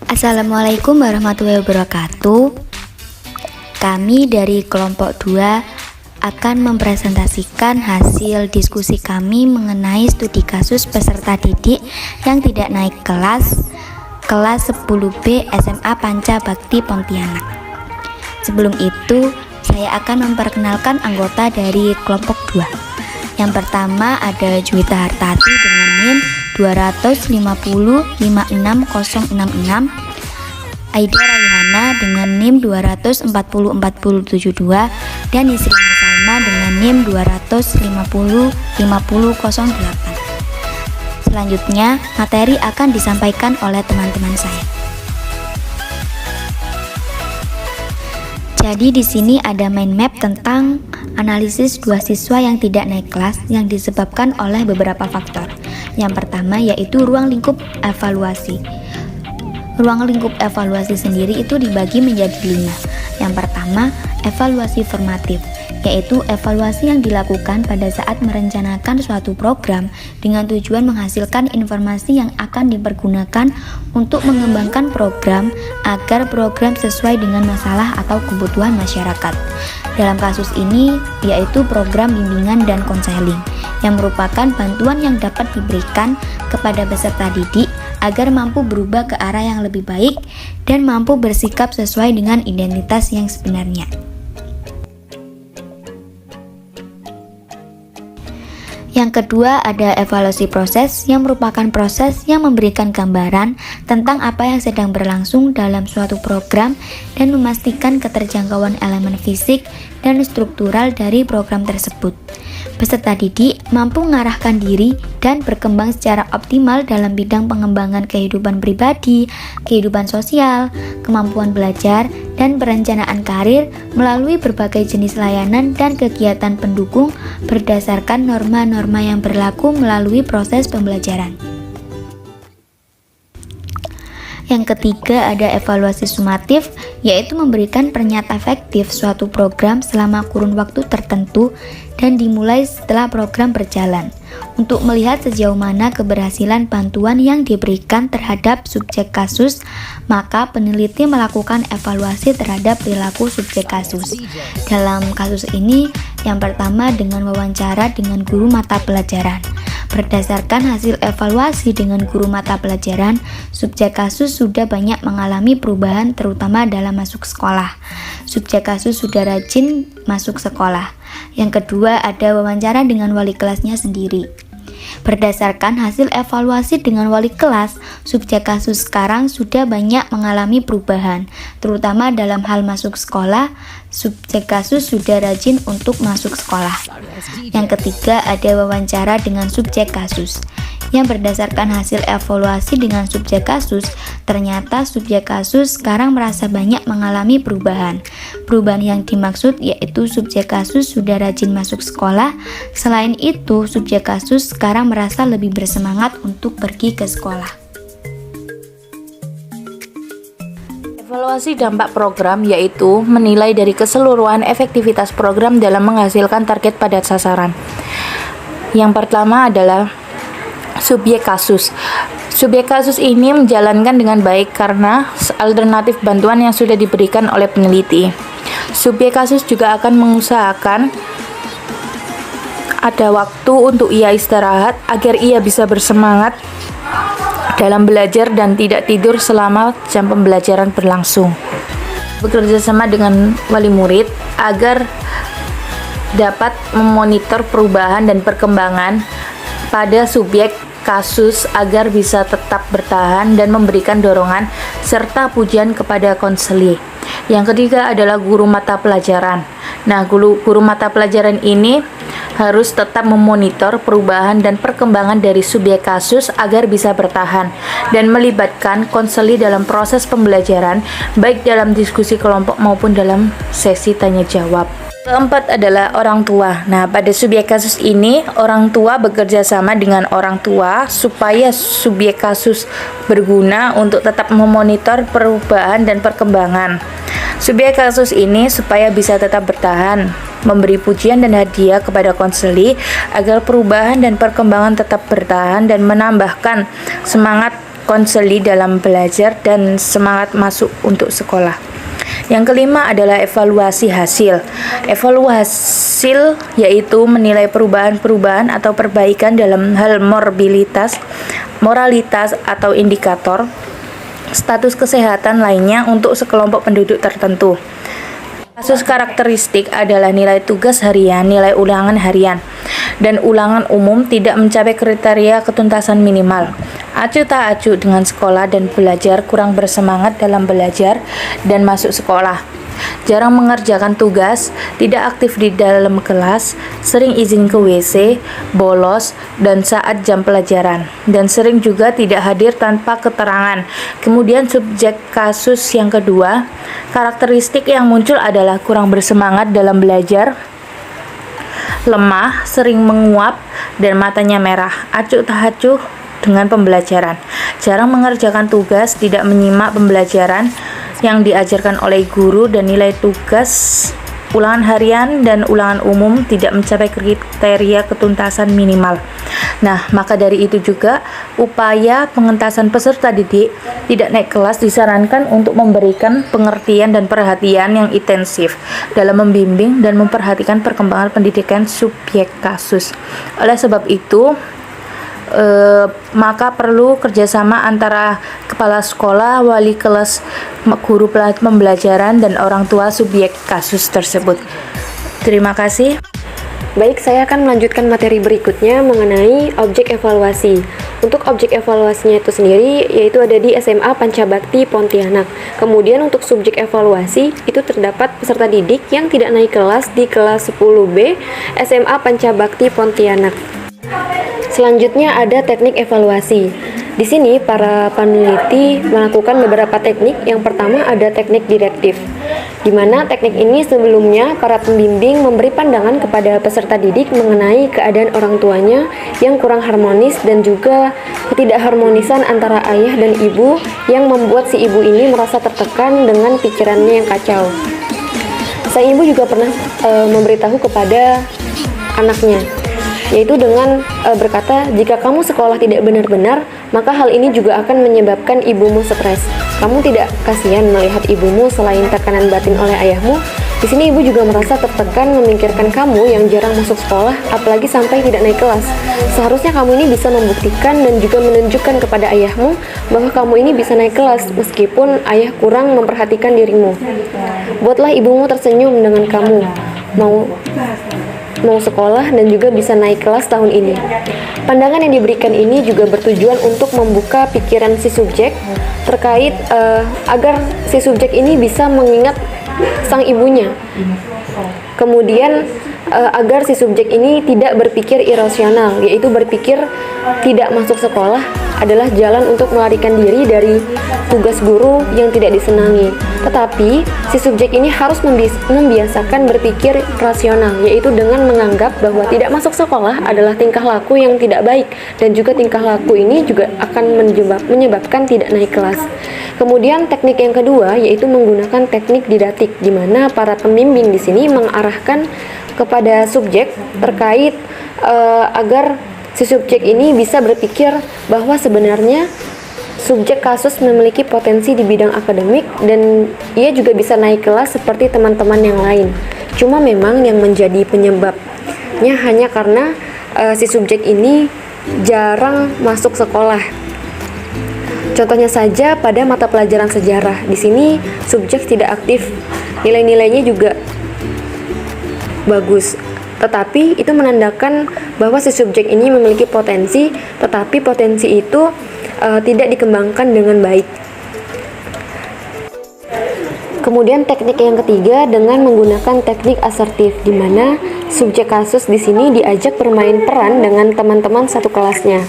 Assalamualaikum warahmatullahi wabarakatuh. Kami dari kelompok 2 akan mempresentasikan hasil diskusi kami mengenai studi kasus peserta didik yang tidak naik kelas 10B SMA Panca Bakti Pontianak. Sebelum itu, saya akan memperkenalkan anggota dari kelompok 2. Yang pertama ada Juwita Hartati dengan NIM 250566066, Aida Raihana dengan NIM 2404072, dan Yusri Salma dengan NIM 2505008. Selanjutnya, materi akan disampaikan oleh teman-teman saya. Jadi di sini ada mind map tentang analisis 2 siswa yang tidak naik kelas yang disebabkan oleh beberapa faktor. Yang pertama yaitu ruang lingkup evaluasi. Ruang lingkup evaluasi sendiri itu dibagi menjadi 5. Yang pertama, evaluasi formatif, yaitu evaluasi yang dilakukan pada saat merencanakan suatu program dengan tujuan menghasilkan informasi yang akan dipergunakan untuk mengembangkan program agar program sesuai dengan masalah atau kebutuhan masyarakat. Dalam kasus ini, yaitu program bimbingan dan konseling, yang merupakan bantuan yang dapat diberikan kepada peserta didik agar mampu berubah ke arah yang lebih baik dan mampu bersikap sesuai dengan identitas yang sebenarnya. Yang kedua ada evaluasi proses yang merupakan proses yang memberikan gambaran tentang apa yang sedang berlangsung dalam suatu program dan memastikan keterjangkauan elemen fisik dan struktural dari program tersebut. Peserta didik mampu mengarahkan diri dan berkembang secara optimal dalam bidang pengembangan kehidupan pribadi, kehidupan sosial, kemampuan belajar, dan perencanaan karir melalui berbagai jenis layanan dan kegiatan pendukung berdasarkan norma-norma yang berlaku melalui proses pembelajaran. Yang ketiga ada evaluasi sumatif, yaitu memberikan pernyataan efektif suatu program selama kurun waktu tertentu dan dimulai setelah program berjalan, untuk melihat sejauh mana keberhasilan bantuan yang diberikan terhadap subjek kasus. Maka peneliti melakukan evaluasi terhadap perilaku subjek kasus. Dalam kasus ini, yang pertama dengan wawancara dengan guru mata pelajaran. Berdasarkan hasil evaluasi dengan guru mata pelajaran, subjek kasus sudah banyak mengalami perubahan terutama dalam masuk sekolah. Subjek kasus sudah rajin masuk sekolah. Yang kedua ada wawancara dengan wali kelasnya sendiri. Berdasarkan hasil evaluasi dengan wali kelas, subjek kasus sekarang sudah banyak mengalami perubahan, terutama dalam hal masuk sekolah. Subjek kasus sudah rajin untuk masuk sekolah. Yang ketiga ada wawancara dengan subjek kasus. Yang berdasarkan hasil evaluasi dengan subjek kasus, ternyata subjek kasus sekarang merasa banyak mengalami perubahan. Perubahan yang dimaksud yaitu subjek kasus sudah rajin masuk sekolah. Selain itu, subjek kasus sekarang merasa lebih bersemangat untuk pergi ke sekolah. Evaluasi dampak program yaitu menilai dari keseluruhan efektivitas program dalam menghasilkan target pada sasaran. Yang pertama adalah subjek kasus. Subjek kasus ini menjalankan dengan baik karena alternatif bantuan yang sudah diberikan oleh peneliti. Subjek kasus juga akan mengusahakan ada waktu untuk ia istirahat agar ia bisa bersemangat dalam belajar dan tidak tidur selama jam pembelajaran berlangsung. Bekerja sama dengan wali murid agar dapat memonitor perubahan dan perkembangan pada subjek kasus agar bisa tetap bertahan dan memberikan dorongan serta pujian kepada konseli. Yang ketiga adalah guru mata pelajaran. Nah, guru mata pelajaran ini harus tetap memonitor perubahan dan perkembangan dari subjek kasus agar bisa bertahan dan melibatkan konseli dalam proses pembelajaran, baik dalam diskusi kelompok maupun dalam sesi tanya jawab. Keempat adalah orang tua. Nah, pada subjek kasus ini, orang tua bekerja sama dengan orang tua supaya subjek kasus berguna untuk tetap memonitor perubahan dan perkembangan. Subjek kasus ini supaya bisa tetap bertahan, memberi pujian dan hadiah kepada konseli agar perubahan dan perkembangan tetap bertahan dan menambahkan semangat konseli dalam belajar dan semangat masuk untuk sekolah. Yang kelima adalah evaluasi hasil. Evaluasi yaitu menilai perubahan-perubahan atau perbaikan dalam hal moralitas atau indikator status kesehatan lainnya untuk sekelompok penduduk tertentu. Kasus karakteristik adalah nilai tugas harian, nilai ulangan harian, dan ulangan umum tidak mencapai kriteria ketuntasan minimal. Acuh tak acuh dengan sekolah dan belajar, kurang bersemangat dalam belajar dan masuk sekolah. Jarang mengerjakan tugas, tidak aktif di dalam kelas, sering izin ke WC, bolos, dan saat jam pelajaran, dan sering juga tidak hadir tanpa keterangan. Kemudian subjek kasus yang kedua, karakteristik yang muncul adalah kurang bersemangat dalam belajar, lemah, sering menguap, dan matanya merah, acuh tak acuh dengan pembelajaran, jarang mengerjakan tugas, tidak menyimak pembelajaran yang diajarkan oleh guru, dan nilai tugas ulangan harian dan ulangan umum tidak mencapai kriteria ketuntasan minimal. Nah, maka dari itu juga upaya pengentasan peserta didik tidak naik kelas disarankan untuk memberikan pengertian dan perhatian yang intensif dalam membimbing dan memperhatikan perkembangan pendidikan subjek kasus. Oleh sebab itu, maka perlu kerjasama antara kepala sekolah, wali kelas, guru pembelajaran, dan orang tua subjek kasus tersebut. Terima kasih. Baik, saya akan melanjutkan materi berikutnya mengenai objek evaluasi. Untuk objek evaluasinya itu sendiri, yaitu ada di SMA Pancabakti Pontianak. Kemudian untuk subjek evaluasi, itu terdapat peserta didik yang tidak naik kelas di kelas 10B SMA Pancabakti Pontianak. Selanjutnya ada teknik evaluasi. Di sini para peneliti melakukan beberapa teknik. Yang pertama ada teknik direktif, di mana teknik ini sebelumnya para pembimbing memberi pandangan kepada peserta didik mengenai keadaan orang tuanya yang kurang harmonis dan juga ketidakharmonisan antara ayah dan ibu yang membuat si ibu ini merasa tertekan dengan pikirannya yang kacau. Sang ibu juga pernah memberitahu kepada anaknya, yaitu dengan berkata, jika kamu sekolah tidak benar-benar, maka hal ini juga akan menyebabkan ibumu stres. Kamu tidak kasihan melihat ibumu selain tekanan batin oleh ayahmu. Di sini ibu juga merasa tertekan memikirkan kamu yang jarang masuk sekolah, apalagi sampai tidak naik kelas. Seharusnya kamu ini bisa membuktikan dan juga menunjukkan kepada ayahmu bahwa kamu ini bisa naik kelas, meskipun ayah kurang memperhatikan dirimu. Buatlah ibumu tersenyum dengan kamu mau sekolah dan juga bisa naik kelas tahun ini. Pandangan yang diberikan ini juga bertujuan untuk membuka pikiran si subjek terkait agar si subjek ini bisa mengingat sang ibunya. Kemudian agar si subjek ini tidak berpikir irasional, yaitu berpikir tidak masuk sekolah adalah jalan untuk melarikan diri dari tugas guru yang tidak disenangi. Tetapi si subjek ini harus membiasakan berpikir rasional, yaitu dengan menganggap bahwa tidak masuk sekolah adalah tingkah laku yang tidak baik, dan juga tingkah laku ini juga akan menyebabkan tidak naik kelas. Kemudian teknik yang kedua yaitu menggunakan teknik didaktik, di mana para pembimbing di sini mengarahkan kepada subjek terkait agar si subjek ini bisa berpikir bahwa sebenarnya subjek kasus memiliki potensi di bidang akademik dan ia juga bisa naik kelas seperti teman-teman yang lain. Cuma memang yang menjadi penyebabnya hanya karena si subjek ini jarang masuk sekolah. Contohnya saja pada mata pelajaran sejarah. Di sini subjek tidak aktif, nilai-nilainya juga bagus. Tetapi itu menandakan bahwa si subjek ini memiliki potensi, tetapi potensi itu tidak dikembangkan dengan baik. Kemudian teknik yang ketiga dengan menggunakan teknik asertif, di mana subjek kasus di sini diajak bermain peran dengan teman-teman satu kelasnya.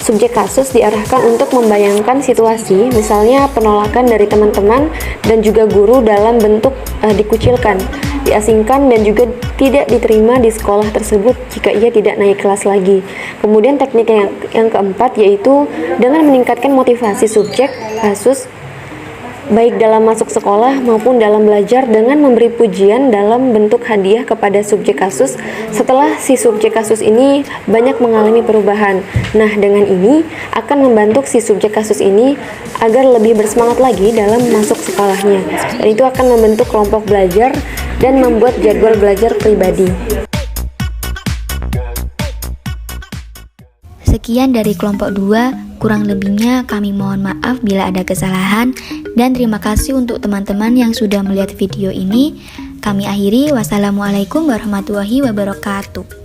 Subjek kasus diarahkan untuk membayangkan situasi, misalnya penolakan dari teman-teman dan juga guru dalam bentuk dikucilkan, diasingkan, dan juga tidak diterima di sekolah tersebut jika ia tidak naik kelas lagi. Kemudian teknik yang keempat yaitu dengan meningkatkan motivasi subjek kasus baik dalam masuk sekolah maupun dalam belajar dengan memberi pujian dalam bentuk hadiah kepada subjek kasus setelah si subjek kasus ini banyak mengalami perubahan. Nah, dengan ini akan membantu si subjek kasus ini agar lebih bersemangat lagi dalam masuk sekolahnya. Dan itu akan membentuk kelompok belajar dan membuat jadwal belajar pribadi. Sekian dari kelompok 2, kurang lebihnya kami mohon maaf bila ada kesalahan dan terima kasih untuk teman-teman yang sudah melihat video ini. Kami akhiri, wassalamualaikum warahmatullahi wabarakatuh.